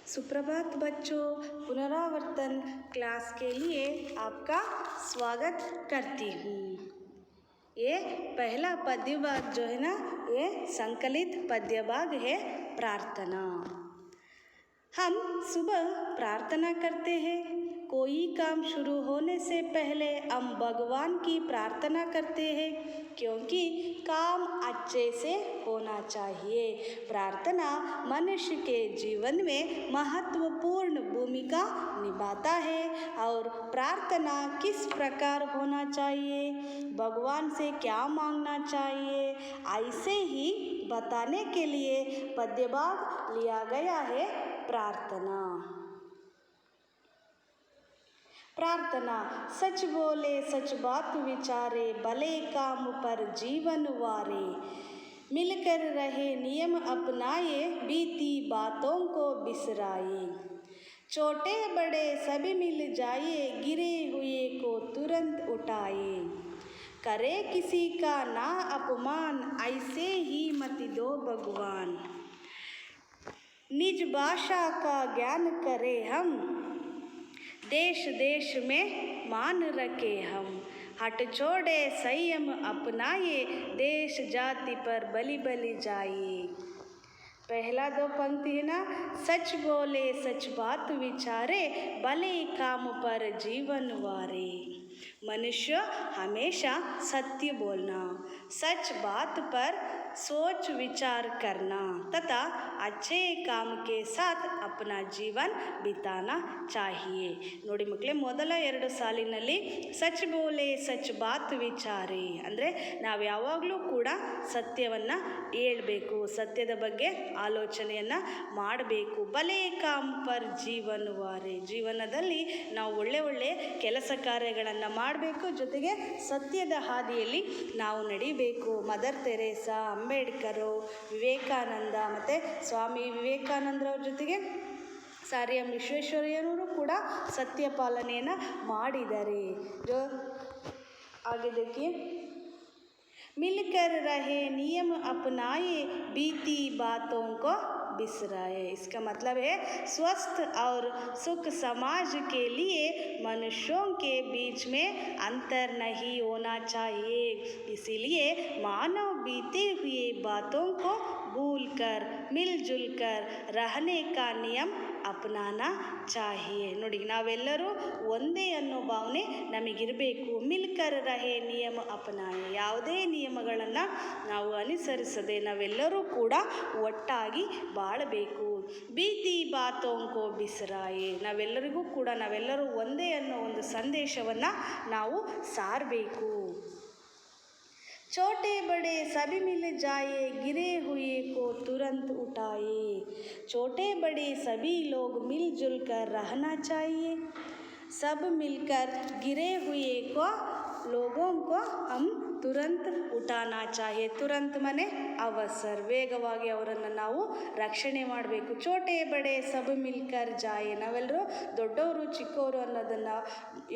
सुप्रभात बच्चों, पुनरावर्तन क्लास के लिए आपका स्वागत करती हूँ। ये पहला पद्य भाग जो है ना, ये संकलित पद्य भाग है प्रार्थना। हम सुबह प्रार्थना करते हैं। कोई काम शुरू होने से पहले हम भगवान की प्रार्थना करते हैं, क्योंकि काम अच्छे से होना चाहिए। प्रार्थना मनुष्य के जीवन में महत्वपूर्ण भूमिका निभाता है। और प्रार्थना किस प्रकार होना चाहिए, भगवान से क्या मांगना चाहिए, ऐसे ही बताने के लिए पद्य भाग लिया गया है प्रार्थना। प्रार्थना सच बोले, सच बात विचारे, भले काम पर जीवन वारे। मिलकर रहे नियम अपनाए, बीती बातों को बिसराए। छोटे बड़े सभी मिल जाए, गिरे हुए को तुरंत उठाए। करे किसी का ना अपमान, ऐसे ही मत दो भगवान। निज भाषा का ज्ञान करे हम, देश देश में मान रखे हम। हट छोड़े संयम अपनाए, देश जाति पर बलि बलि जाए। पहला दो पंक्ति है ना, सच बोले सच बात विचारे, भले काम पर जीवन वारे। मनुष्य हमेशा सत्य बोलना, सच बात पर सोच विचार करना तथा अच्छे काम के साथ अपना जीवन बिताना चाहिए। ನೋಡಿ ಮಕ್ಕಳೇ, ಮೊದಲ ಎರಡು ಸಾಲಿನಲ್ಲಿ ಸಚ್ ಬೋಲೆ ಸಚ್ ಬಾತ್ ವಿಚಾರೆ ಅಂದರೆ ನಾವು ಯಾವಾಗಲೂ ಕೂಡ ಸತ್ಯವನ್ನು ಹೇಳಬೇಕು, ಸತ್ಯದ ಬಗ್ಗೆ ಆಲೋಚನೆಯನ್ನು ಮಾಡಬೇಕು. ಭಲೆ ಕಾಮ್ ಪರ್ ಜೀವನ್ ವಾರೆ, ಜೀವನದಲ್ಲಿ ನಾವು ಒಳ್ಳೆ ಒಳ್ಳೆ ಕೆಲಸ ಕಾರ್ಯಗಳನ್ನು ಮಾಡಬೇಕು, ಜೊತೆಗೆ ಸತ್ಯದ ಹಾದಿಯಲ್ಲಿ ನಾವು ನಡಿಬೇಕು. ಮದರ್ ತೆರೇಸಾ, ಅಂಬೇಡ್ಕರು, ವಿವೇಕಾನಂದ ಮತ್ತು ಸ್ವಾಮಿ ವಿವೇಕಾನಂದರವ್ರ ಜೊತೆಗೆ ಸರ್ ಎಂ ವಿಶ್ವೇಶ್ವರಯ್ಯನವರು ಕೂಡ ಸತ್ಯ ಪಾಲನೆಯನ್ನು ಮಾಡಿದ್ದಾರೆ. जो आगे देखिए, मिलकर रहे नियम अपनाए, बीती बातों को बिसराए। इसका मतलब है स्वस्थ और सुख समाज के लिए मनुष्यों के बीच में अंतर नहीं होना चाहिए। इसीलिए मानव बीते हुए बातों को भूलकर मिलजुल कर रहने का नियम अपनाना चाहिए. ನೋಡಿ, ನಾವೆಲ್ಲರೂ ಒಂದೇ ಅನ್ನೋ ಭಾವನೆ ನಮಗಿರಬೇಕು. ಮಿಲ್ಕರ್ ರಹೆ ನಿಯಮ ಅಪನಾಯೆ, ಯಾವುದೇ ನಿಯಮಗಳನ್ನು ನಾವು ಅನುಸರಿಸದೆ ನಾವೆಲ್ಲರೂ ಕೂಡ ಒಟ್ಟಾಗಿ ಬಾಳಬೇಕು. ಬೀತಿ ಬಾತೋಂಕೋ ಬಿಸರಾಯೆ, ನಾವೆಲ್ಲರೂ ಒಂದೇ ಅನ್ನೋ ಒಂದು ಸಂದೇಶವನ್ನು ನಾವು ಸಾರಬೇಕು. छोटे बड़े सभी मिल जाए, गिरे हुए को तुरंत उठाए। छोटे बड़े सभी लोग मिलजुल कर रहना चाहिए. सब मिलकर गिरे हुए को लोगों को हम ತುರಂತ್ ಉಠಾನಾ ಚಾಹಿಯೆ. ತುರಂತ್ ಮನೆ ಅವಸರ್, ವೇಗವಾಗಿ ಅವರನ್ನು ನಾವು ರಕ್ಷಣೆ ಮಾಡಬೇಕು. ಚೋಟೆ ಬಡೆ ಸಬ್ ಮಿಲ್ಕರ್ ಜಾಯೆ, ನಾವೆಲ್ಲರೂ ದೊಡ್ಡವರು ಚಿಕ್ಕವರು ಅನ್ನೋದನ್ನು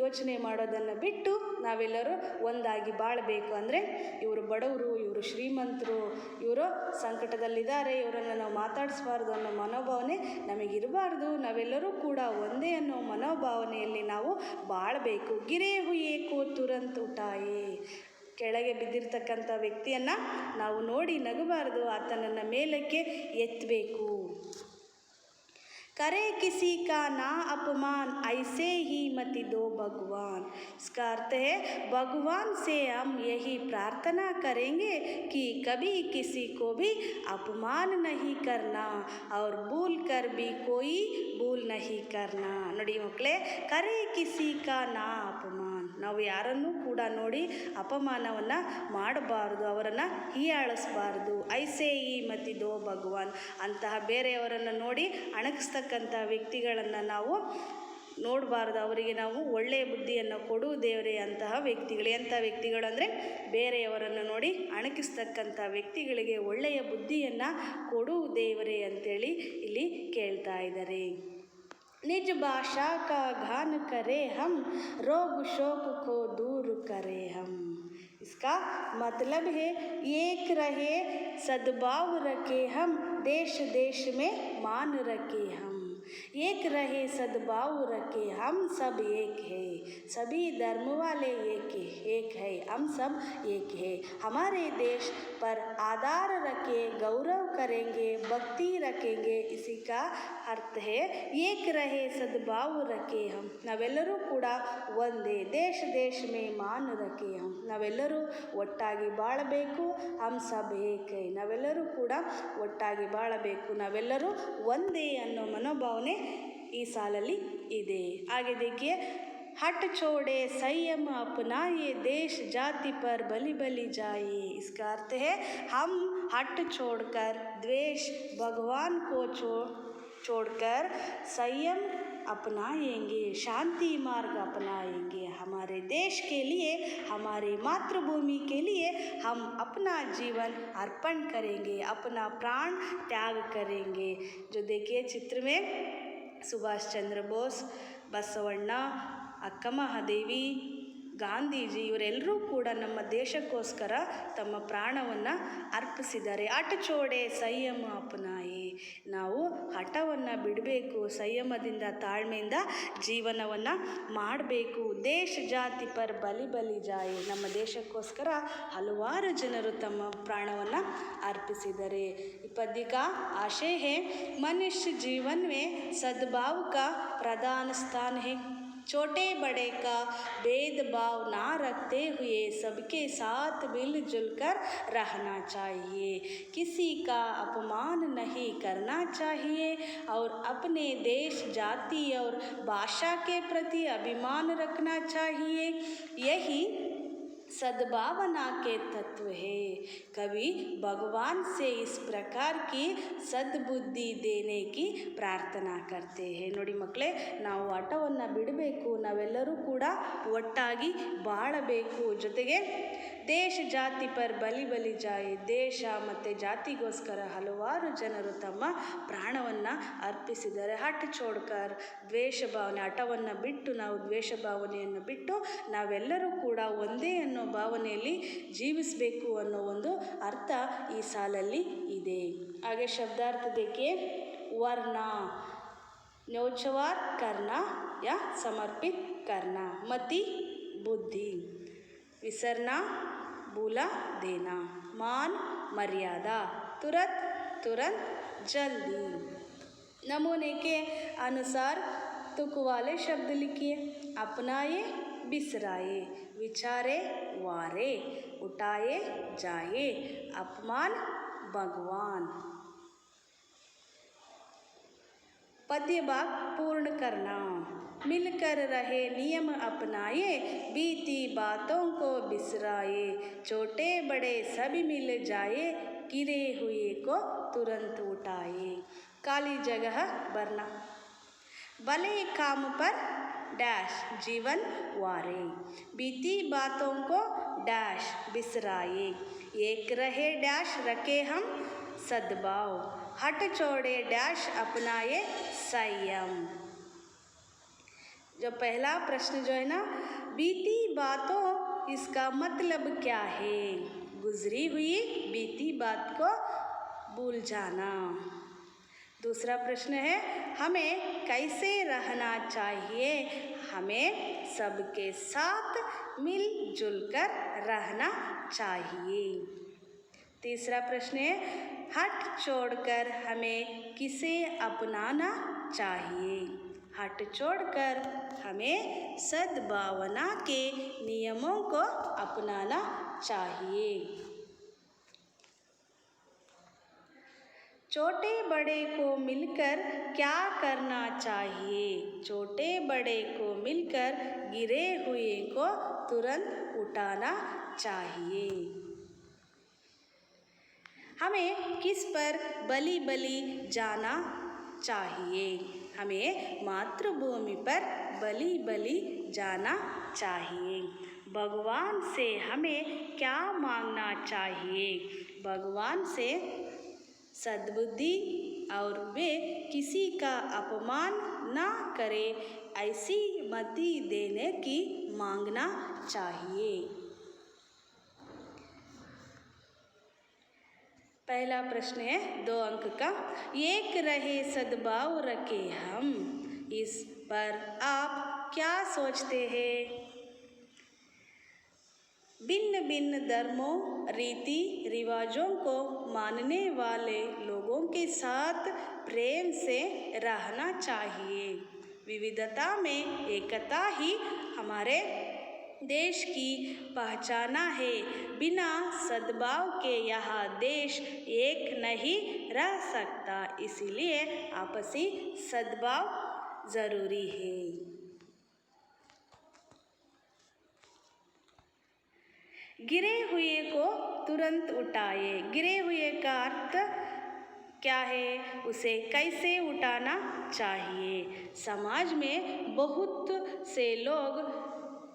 ಯೋಚನೆ ಮಾಡೋದನ್ನು ಬಿಟ್ಟು ನಾವೆಲ್ಲರೂ ಒಂದಾಗಿ ಬಾಳಬೇಕು. ಅಂದರೆ ಇವರು ಬಡವರು, ಇವರು ಶ್ರೀಮಂತರು, ಇವರು ಸಂಕಟದಲ್ಲಿದ್ದಾರೆ, ಇವರನ್ನು ನಾವು ಮಾತಾಡಿಸ್ಬಾರ್ದು ಅನ್ನೋ ಮನೋಭಾವನೆ ನಮಗಿರಬಾರ್ದು. ನಾವೆಲ್ಲರೂ ಕೂಡ ಒಂದೇ ಅನ್ನೋ ಮನೋಭಾವನೆಯಲ್ಲಿ ನಾವು ಬಾಳಬೇಕು. ಗಿರೇ ಹುಯೇ ಕೋ ತುರಂತ್ ಉಠಾಯೆ, ಕೆಳಗೆ ಬಿದ್ದಿರ್ತಕ್ಕಂಥ ವ್ಯಕ್ತಿಯನ್ನು ನಾವು ನೋಡಿ ನಗಬಾರ್ದು, ಆತನನ್ನು ಮೇಲಕ್ಕೆ ಎತ್ತಬೇಕು. करे किसी का ना अपमान, ऐसे ही मत दो भगवान. इसका अर्थ है भगवान से हम यही प्रार्थना करेंगे कि कभी किसी को भी अपमान नहीं करना और भूल कर भी कोई भूल नहीं करना. ನೋಡಿ ಮಕ್ಕಳೇ, ಕರೆ ಕಿಸಿ ಕಾ ನಾ ಅಪಮಾನ್, ನಾವು ಯಾರನ್ನೂ ಕೂಡ ನೋಡಿ ಅಪಮಾನವನ್ನು ಮಾಡಬಾರ್ದು, ಅವರನ್ನು ಹೀಯಾಳಿಸಬಾರ್ದು. ಐಸೇ ಈ ಮತಿದೋ ಭಗವಾನ್, ಅಂತಹ ಬೇರೆಯವರನ್ನು ನೋಡಿ ಅಣಗಿಸ್ತಕ್ಕಂಥ ವ್ಯಕ್ತಿಗಳನ್ನು ನಾವು ನೋಡಬಾರ್ದು. ಅವರಿಗೆ ನಾವು ಒಳ್ಳೆಯ ಬುದ್ಧಿಯನ್ನು ಕೊಡು ದೇವರೇ. ಅಂತಹ ವ್ಯಕ್ತಿಗಳು ಎಂಥ ವ್ಯಕ್ತಿಗಳು ಅಂದರೆ ಬೇರೆಯವರನ್ನು ನೋಡಿ ಅಣಕಿಸ್ತಕ್ಕಂಥ ವ್ಯಕ್ತಿಗಳಿಗೆ ಒಳ್ಳೆಯ ಬುದ್ಧಿಯನ್ನು ಕೊಡು ದೇವರೇ ಅಂತೇಳಿ ಇಲ್ಲಿ ಕೇಳ್ತಾ ಇದ್ದಾರೆ. निज भाषा का गान करे हम, रोग शोक को दूर करे हम. इसका मतलब है एक रहे सद्भाव रखे हम, देश देश में मान रखे हम, एक रहे सद्भाव रखे हम सब एक है, सभी धर्म वाले एक है, हम सब एक है। हमारे देश पर आदर रखे, गौरव करेंगे, भक्ति रखेंगे, इसी का अर्थ है एक रहे सद्भाव रखे हम। ನಾವೆಲ್ಲರೂ ಕೂಡ ಒಂದೇ, ದೇಶ ದೇಶ ಮೇ ಮಾನ್ ರಖೆ ಹಮ್, ನಾವೆಲ್ಲರೂ ಒಟ್ಟಾಗಿ ಬಾಳಬೇಕು, ಹಮ್ ಸಬ್ ಏಕ್ ಹೈ, ನಾವೆಲ್ಲರೂ ಕೂಡ ಒಟ್ಟಾಗಿ ಬಾಳಬೇಕು, ನಾವೆಲ್ಲರೂ ಒಂದೇ ಅನ್ನೋ ಮನೋಭಾವನೆ ಈ ಸಾಲಲ್ಲಿ ಇದೆ। आगे देखिए, हट छोड़े संयम अपनाए, देश जाति पर बलि बलि जाए। इसका अर्थ है हम हट छोड़कर, द्वेष भगवान को छोड़कर संयम अपनाएंगे, शांति मार्ग अपनाएंगे। हमारे देश के लिए, हमारे मातृभूमि के लिए हम अपना जीवन अर्पण करेंगे, अपना प्राण त्याग करेंगे। जो देखिए चित्र में सुभाष चंद्र बोस, ಬಸವಣ್ಣ, ಅಕ್ಕ ಮಹಾದೇವಿ, ಗಾಂಧೀಜಿ ಇವರೆಲ್ಲರೂ ಕೂಡ ನಮ್ಮ ದೇಶಕ್ಕೋಸ್ಕರ ತಮ್ಮ ಪ್ರಾಣವನ್ನು ಅರ್ಪಿಸಿದ್ದಾರೆ। ಹಠ ಚೋಡೆ ಸಂಯಮ ಅಪನಾಯಿ, ನಾವು ಹಠವನ್ನು ಬಿಡಬೇಕು, ಸಂಯಮದಿಂದ ತಾಳ್ಮೆಯಿಂದ ಜೀವನವನ್ನು ಮಾಡಬೇಕು। ದೇಶ ಜಾತಿ ಪರ್ ಬಲಿ ಬಲಿ ಜಾಯಿ, ನಮ್ಮ ದೇಶಕ್ಕೋಸ್ಕರ ಹಲವಾರು ಜನರು ತಮ್ಮ ಪ್ರಾಣವನ್ನು अर्पिಸಿದ್ದಾರೆ। पद्य का आशय है, मनुष्य जीवन में सद्भाव का प्रधान स्थान है, छोटे बड़े का भेदभाव ना रखते हुए सबके साथ मिलजुल कर रहना चाहिए, किसी का अपमान नहीं करना चाहिए और अपने देश जाति और भाषा के प्रति अभिमान रखना चाहिए। यही सद्भावना के तत्व है। कवि भगवान से इस प्रकार की सद्बुद्धि देने की प्रार्थना करते हैं। ನೋಡಿ ಮಕ್ಕಳೇ, ನಾವು ಹಠವನ್ನು ಬಿಡಬೇಕು, ನಾವೆಲ್ಲರೂ ಕೂಡ ಒಟ್ಟಾಗಿ ಬಾಳಬೇಕು, ಜೊತೆಗೆ ದೇಶ ಜಾತಿ ಪರ್ ಬಲಿ ಬಲಿ ಜಾಯಿ, ದೇಶ ಮತ್ತು ಜಾತಿಗೋಸ್ಕರ ಹಲವಾರು ಜನರು ತಮ್ಮ ಪ್ರಾಣವನ್ನು ಅರ್ಪಿಸಿದ್ದಾರೆ। ಹಠ ಚೋಡ್ಕರ್, ದ್ವೇಷ ಭಾವನೆ, ಹಠವನ್ನು ಬಿಟ್ಟು ನಾವು ದ್ವೇಷ ಭಾವನೆಯನ್ನು ಬಿಟ್ಟು ನಾವೆಲ್ಲರೂ ಕೂಡ ಒಂದೇ ಅನ್ನೋ ಭಾವನೆಯಲ್ಲಿ ಜೀವಿಸಬೇಕು ಅನ್ನೋ ಒಂದು ಅರ್ಥ ಈ ಸಾಲಲ್ಲಿ ಇದೆ। ಹಾಗೆ ಶಬ್ದಾರ್ಥ देखिए, वरना न्योछावर करना या समर्पित करना, मति बुद्धि, विसरना भूला देना, मान मर्यादा, तुरंत तुरंत जल्दी। नमूने के अनुसार तुक वाले शब्द लिखिए। अपनाए बिसराए, विचारे वारे, उठाए जाए, अपमान भगवान। पद्य भाग पूर्ण करना। मिलकर रहे नियम अपनाए, बीती बातों को बिसराए, छोटे बड़े सभी मिल जाए, गिरे हुए को तुरंत उठाए। काली जगह भरना। भले काम पर डैश जीवन वारे, बीती बातों को डैश बिसराए, एक रहे डैश रखे हम सद्भाव, हट छोड़े डैश अपनाए संयम। जो पहला प्रश्न जो है ना, बीती बातों, इसका मतलब क्या है? गुजरी हुई बीती बात को भूल जाना। दूसरा प्रश्न है, हमें कैसे रहना चाहिए? हमें सबके साथ मिलजुल कर रहना चाहिए। तीसरा प्रश्न है, हट छोड़कर हमें किसे अपनाना चाहिए? हट छोड़कर हमें सद्भावना के नियमों को अपनाना चाहिए। छोटे बड़े को मिलकर क्या करना चाहिए? छोटे बड़े को मिलकर गिरे हुए को तुरंत उठाना चाहिए। हमें किस पर बलि बलि जाना चाहिए? हमें मातृभूमि पर बलि बलि जाना चाहिए। भगवान से हमें क्या मांगना चाहिए? भगवान से सद्बुद्धि और वे किसी का अपमान ना करे, ऐसी मति देने की मांगना चाहिए। पहला प्रश्न है 2 अंक का, एक रहे सद्भाव रखे हम, इस पर आप क्या सोचते हैं? भिन्न भिन्न धर्मों, रीति रिवाजों को मानने वाले लोगों के साथ प्रेम से रहना चाहिए। विविधता में एकता ही हमारे देश की पहचान है। बिना सद्भाव के यह देश एक नहीं रह सकता, इसलिए आपसी सद्भाव ज़रूरी है। गिरे हुए को तुरंत उठाए। गिरे हुए का अर्थ क्या है, उसे कैसे उठाना चाहिए? समाज में बहुत से लोग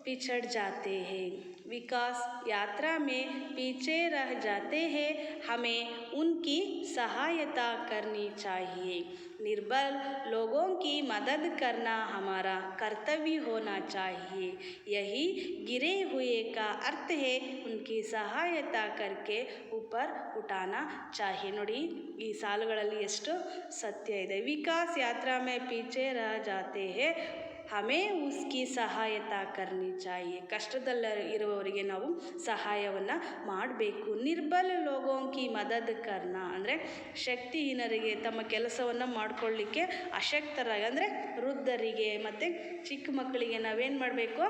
पिछड़ जाते हैं, विकास यात्रा में पीछे रह जाते हैं, हमें उनकी सहायता करनी चाहिए। निर्बल लोगों की मदद करना हमारा कर्तव्य होना चाहिए। यही गिरे हुए का अर्थ है, उनकी सहायता करके ऊपर उठाना चाहिए। ನೋಡಿ ಈ ಸಾಲುಗಳಲ್ಲಿ ಎಷ್ಟು ಸತ್ಯ ಇದೆ। विकास यात्रा में पीछे रह जाते हैं, हमें उसकी सहायता करनी चाहिए। ಕಷ್ಟದಲ್ಲಿರುವವರಿಗೆ ನಾವು ಸಹಾಯವನ್ನು ಮಾಡಬೇಕು। ನಿರ್ಬಲ ಲೋಗೋं की मदद करना ಅಂದರೆ ಶಕ್ತಿಹೀನರಿಗೆ ತಮ್ಮ ಕೆಲಸವನ್ನು ಮಾಡಿಕೊಳ್ಳಿಕ್ಕೆ ಅಶಕ್ತರಾಗಿ ಅಂದರೆ ವೃದ್ಧರಿಗೆ ಮತ್ತು ಚಿಕ್ಕ ಮಕ್ಕಳಿಗೆ ನಾವೇನು ಮಾಡಬೇಕು,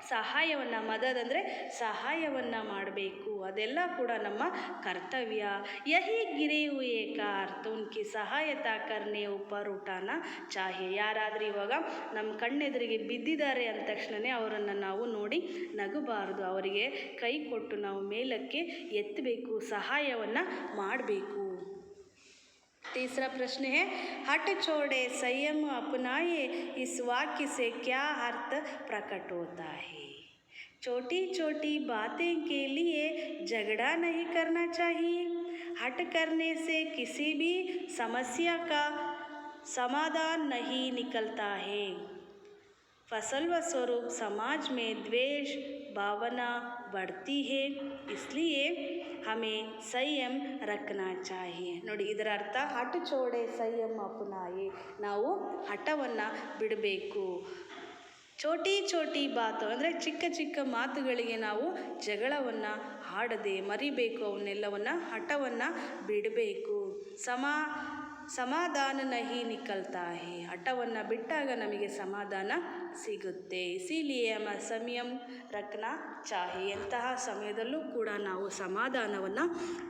ಸಹಾಯವನ್ನು ಮದದ್ ಅಂದರೆ ಸಹಾಯವನ್ನು ಮಾಡಬೇಕು। ಅದೆಲ್ಲ ಕೂಡ ನಮ್ಮ ಕರ್ತವ್ಯ। ಯಹಿ ಗಿರೆ ಹುए का अर्थ उनकी सहायता करने ऊपर उठाना चाहिए। ಯಾರಾದರೂ ಇವಾಗ ನಮ್ಮ ಕಣ್ಣೆದುರಿಗೆ ಬಿದ್ದಿದ್ದಾರೆ ಅಂದ ತಕ್ಷಣವೇ ಅವರನ್ನು ನಾವು ನೋಡಿ ನಗಬಾರದು, ಅವರಿಗೆ ಕೈ ಕೊಟ್ಟು ನಾವು ಮೇಲಕ್ಕೆ ಎತ್ತಬೇಕು, ಸಹಾಯವನ್ನು ಮಾಡಬೇಕು। तीसरा प्रश्न है, हट छोड़े संयम अपनाए, इस वाक्य से क्या अर्थ प्रकट होता है? छोटी छोटी बातें के लिए झगड़ा नहीं करना चाहिए। हट करने से किसी भी समस्या का समाधान नहीं निकलता है। फलस्वरूप समाज में द्वेष भावना बढ़ती है, इसलिए हमें संयम रखना चाहिए। ನೋಡಿ ಇದರ ಅರ್ಥ, ಹಠ ಚೋಡೆ ಸಂಯಮ ಅಪನಾಯೆ, ನಾವು ಹಠವನ್ನು ಬಿಡಬೇಕು। ಚೋಟಿ ಚೋಟಿ ಬಾತು ಅಂದರೆ ಚಿಕ್ಕ ಚಿಕ್ಕ ಮಾತುಗಳಿಗೆ ನಾವು ಜಗಳವನ್ನು ಆಡದೆ ಮರಿಬೇಕು, ಅವನ್ನೆಲ್ಲವನ್ನು ಹಠವನ್ನು ಬಿಡಬೇಕು। ಸಮಾಧಾನ ನಹಿ ನಿಕಲ್ತಾ ಹೇ, ಹಠವನ್ನು ಬಿಟ್ಟಾಗ ನಮಗೆ ಸಮಾಧಾನ ಸಿಗುತ್ತೆ। ಇಸಿಲಿಯೇ ಸಂಯಮ ರಖನಾ ಚಾಹಿ, ಎಂತಹ ಸಮಯದಲ್ಲೂ ಕೂಡ ನಾವು ಸಮಾಧಾನವನ್ನು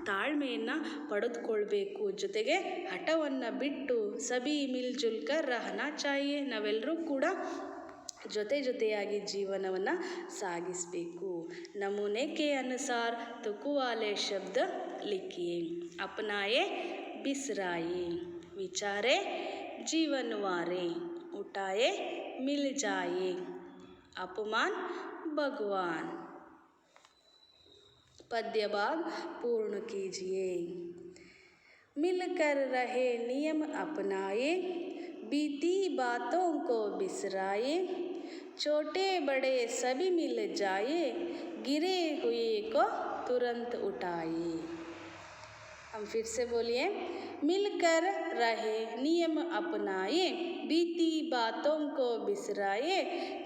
ತಾಳ್ಮೆಯನ್ನು ಪಡೆದುಕೊಳ್ಬೇಕು, ಜೊತೆಗೆ ಹಠವನ್ನು ಬಿಟ್ಟು ಸಭಿ ಮಿಲ್ ಜುಲ್ ಕರ್ ರಹನಾ ಚಾಹಿಯೇ, ನಾವೆಲ್ಲರೂ ಕೂಡ ಜೊತೆ ಜೊತೆಯಾಗಿ ಜೀವನವನ್ನು ಸಾಗಿಸಬೇಕು। ನಮೂನೆ के अनुसार तुक वाले शब्द लिखिए। अपनाए बिसराए, विचारे जीवनवारे, उठाए मिल जाए, अपमान भगवान। पद्य भाग पूर्ण कीजिए। मिलकर रहे नियम अपनाए, बीती बातों को बिसराए, छोटे बड़े सभी मिल जाए, गिरे हुए को तुरंत उठाए। हम फिर से बोलिए, मिलकर रहे नियम अपनाए, बीती बातों को बिसराए,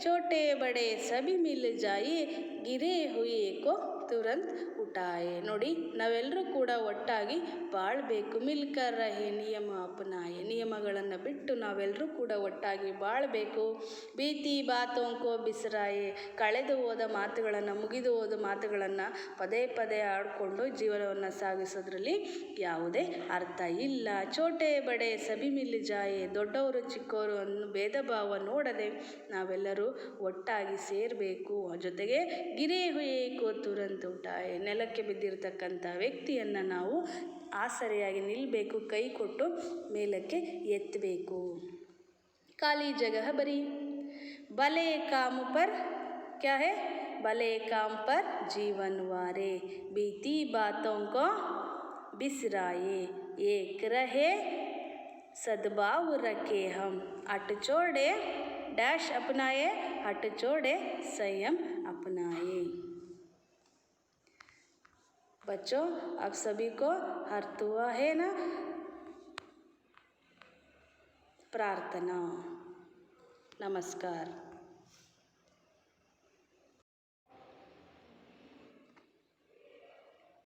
छोटे बड़े सभी मिल जाए, गिरे हुए को ತುರಂತ್ ಉಟಾಯೆ। ನೋಡಿ ನಾವೆಲ್ಲರೂ ಕೂಡ ಒಟ್ಟಾಗಿ ಬಾಳಬೇಕು। ಮಿಲ್ಕರ್ ರಹೆ ನಿಯಮ ಅಪನಾಯೆ, ನಿಯಮಗಳನ್ನು ಬಿಟ್ಟು ನಾವೆಲ್ಲರೂ ಕೂಡ ಒಟ್ಟಾಗಿ ಬಾಳಬೇಕು। ಬೀತಿ ಬಾತೋಂಕೋ ಬಿಸರಾಯೆ, ಕಳೆದು ಹೋದ ಮಾತುಗಳನ್ನು, ಮುಗಿದು ಹೋದ ಮಾತುಗಳನ್ನು ಪದೇ ಪದೇ ಆಡಿಕೊಂಡು ಜೀವನವನ್ನು ಸಾಗಿಸೋದ್ರಲ್ಲಿ ಯಾವುದೇ ಅರ್ಥ ಇಲ್ಲ। ಚೋಟೆ ಬಡೆ ಸಭಿ ಮಿಲ್ ಜಾಯೆ, ದೊಡ್ಡವರು ಚಿಕ್ಕವರು ಅನ್ನೋ ಭೇದ ಭಾವ ನೋಡದೆ ನಾವೆಲ್ಲರೂ ಒಟ್ಟಾಗಿ ಸೇರಬೇಕು। ಜೊತೆಗೆ ಗಿರೆ ಹುಯೆ ಕೋ ತುರಂತ್ ಉಟಾಯೆ, ನೆಲಕ್ಕೆ ಬಿದ್ದಿರತಕ್ಕಂಥ ವ್ಯಕ್ತಿಯನ್ನು ನಾವು ಆಸರೆಯಾಗಿ ನಿಲ್ಲಬೇಕು, ಕೈ ಕೊಟ್ಟು ಮೇಲಕ್ಕೆ ಎತ್ತಬೇಕು। ಖಾಲಿ ಜಗಹ ಬರಿ, ಭಲೆ ಕಾಮ್ ಪರ್ ಕ್ಯಾ ಹೈ, ಭಲೆ ಕಾಮ್ ಪರ್ ಜೀವನ್ ವಾರೆ, बीती बातों को बिसराए, एक रहे सद्भाव रखे हम, हट छोड़े डैश अपनाए, हट छोड़े संयम अपनाए। बच्चों आप सभी को अर्थ हुआ है ना? प्रार्थना। नमस्कार।